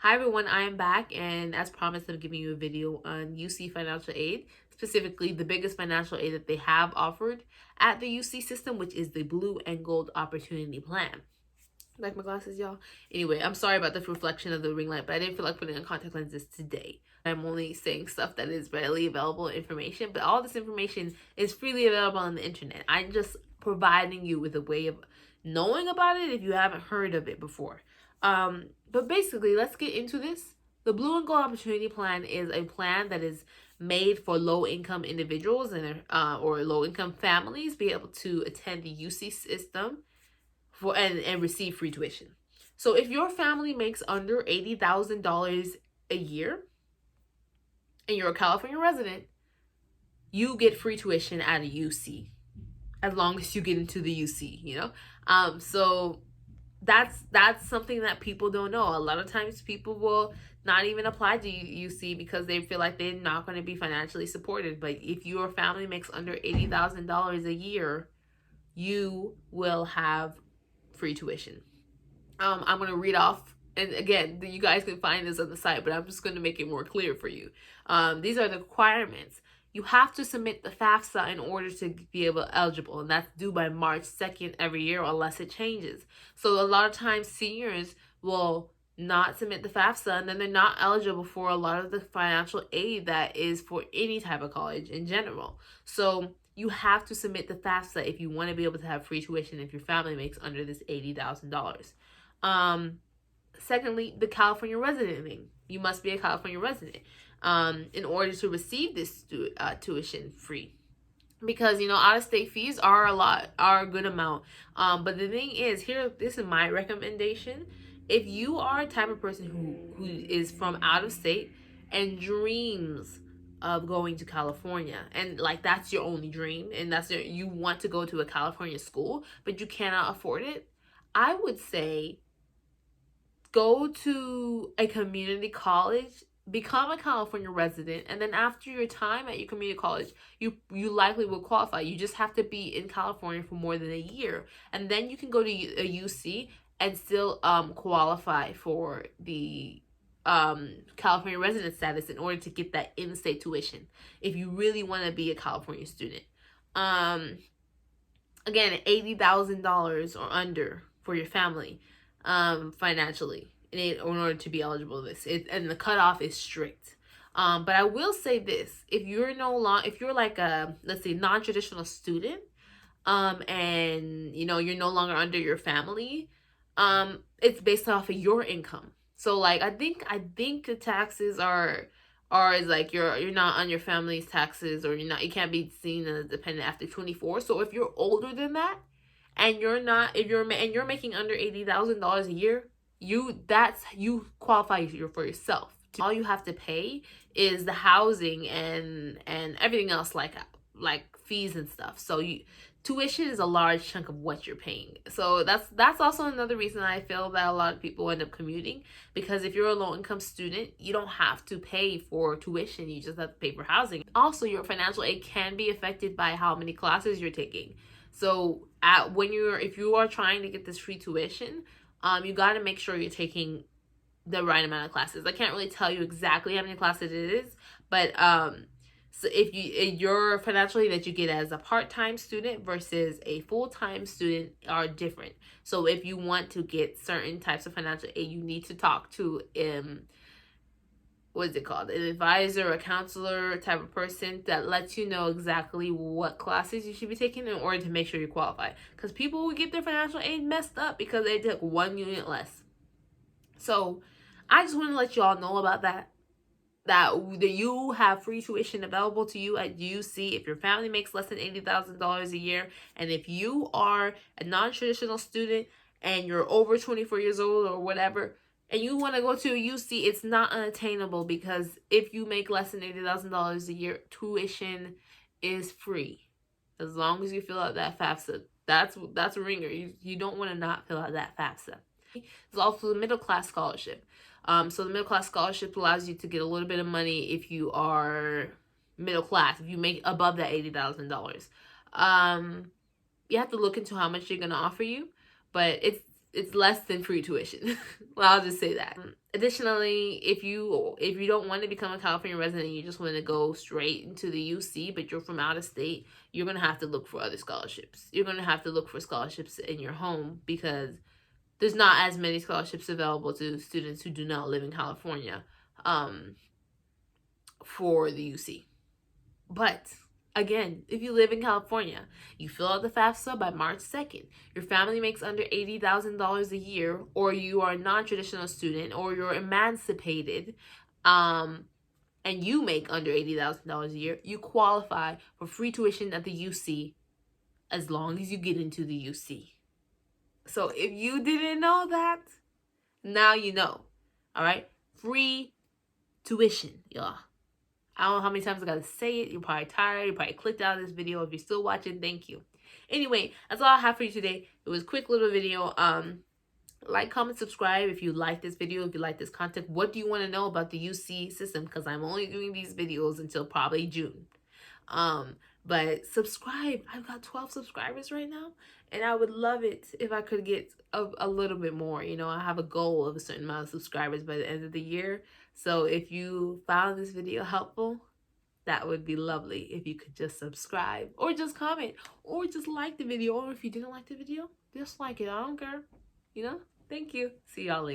Hi everyone, I am back, and as promised, I'm giving you a video on UC financial aid, specifically the biggest financial aid that they have offered at the UC system, which is the Blue and Gold Opportunity Plan. Like my glasses, y'all. Anyway, I'm sorry about the reflection of the ring light, but I didn't feel like putting on contact lenses today. I'm only saying stuff that is readily available information, but all this information is freely available on the internet. I'm just providing you with a way of knowing about it if you haven't heard of it before. But basically, let's get into this. The Blue and Gold Opportunity Plan is a plan that is made for low-income individuals and or low-income families be able to attend the UC system for and receive free tuition. So if your family makes under $80,000 a year and you're a California resident, you get free tuition at a UC as long as you get into the UC, So that's something that people don't know. A lot of times people will not even apply to UC because they feel like they're not going to be financially supported. But if your family makes under $80,000 a year, you will have free tuition. I'm going to read off, and again, you guys can find this on the site, but I'm just going to make it more clear for you. These are the requirements. You have to submit the FAFSA in order to be eligible, and that's due by March 2nd every year unless it changes. So a lot of times seniors will not submit the FAFSA, and then they're not eligible for a lot of the financial aid that is for any type of college in general. So you have to submit the FAFSA if you want to be able to have free tuition if your family makes under this $80,000. Secondly, the California resident thing. You must be a California resident in order to receive this tuition free. Because out-of-state fees are a good amount. But the thing is, this is my recommendation. If you are a type of person who is from out of state and dreams of going to California, and like that's your only dream, and you want to go to a California school, but you cannot afford it, I would say go to a community college, become a California resident, and then after your time at your community college, you likely will qualify. You just have to be in California for more than a year, and then you can go to a UC and still qualify for the California resident status in order to get that in-state tuition if you really want to be a California student. Again, $80,000 or under for your family financially in order to be eligible to this. And the cutoff is strict. But I will say this: if you're like a, let's say, non-traditional student, and you're no longer under your family, it's based off of your income. So like I think the taxes are is like you're not on your family's taxes, or you can't be seen as a dependent after 24. So if you're older than that and you're making under $80,000 a year, you qualify for yourself. All you have to pay is the housing and everything else, like fees and stuff. So tuition is a large chunk of what you're paying. So that's also another reason I feel that a lot of people end up commuting, because if you're a low-income student, you don't have to pay for tuition, you just have to pay for housing. Also, your financial aid can be affected by how many classes you're taking. So if you are trying to get this free tuition, you got to make sure you're taking the right amount of classes. I can't really tell you exactly how many classes it is, but so if your financial aid that you get as a part-time student versus a full-time student are different. So if you want to get certain types of financial aid, you need to talk to what is it called? An advisor, a counselor type of person that lets you know exactly what classes you should be taking in order to make sure you qualify. Because people will get their financial aid messed up because they took one unit less. So I just want to let y'all know about that you have free tuition available to you at UC if your family makes less than $80,000 a year, and if you are a non-traditional student and you're over 24 years old or whatever, and you want to go to a UC, it's not unattainable, because if you make less than $80,000 a year, tuition is free as long as you fill out that FAFSA. That's a ringer. You don't want to not fill out that FAFSA. There's also the middle class scholarship. So the middle class scholarship allows you to get a little bit of money if you are middle class, if you make above that $80,000. You have to look into how much they're gonna offer you, but it's less than free tuition. Well, I'll just say that. Additionally, if you don't want to become a California resident, you just want to go straight into the UC, but you're from out of state, you're going to have to look for other scholarships. You're going to have to look for scholarships in your home, because there's not as many scholarships available to students who do not live in California for the UC. But again, if you live in California, you fill out the FAFSA by March 2nd, your family makes under $80,000 a year, or you are a non-traditional student, or you're emancipated, and you make under $80,000 a year, you qualify for free tuition at the UC as long as you get into the UC. So if you didn't know that, now you know. All right? Free tuition, y'all. I don't know how many times I gotta say it. You're probably tired. You probably clicked out of this video. If you're still watching, thank you. Anyway, that's all I have for you today. It was a quick little video. Like, comment, subscribe if you like this video, if you like this content. What do you want to know about the UC system? Because I'm only doing these videos until probably June. But subscribe. I've got 12 subscribers right now, and I would love it if I could get a little bit more. You know, I have a goal of a certain amount of subscribers by the end of the year. So if you found this video helpful, that would be lovely if you could just subscribe, or just comment, or just like the video. Or if you didn't like the video, just like it. I don't care. You know? Thank you. See y'all later.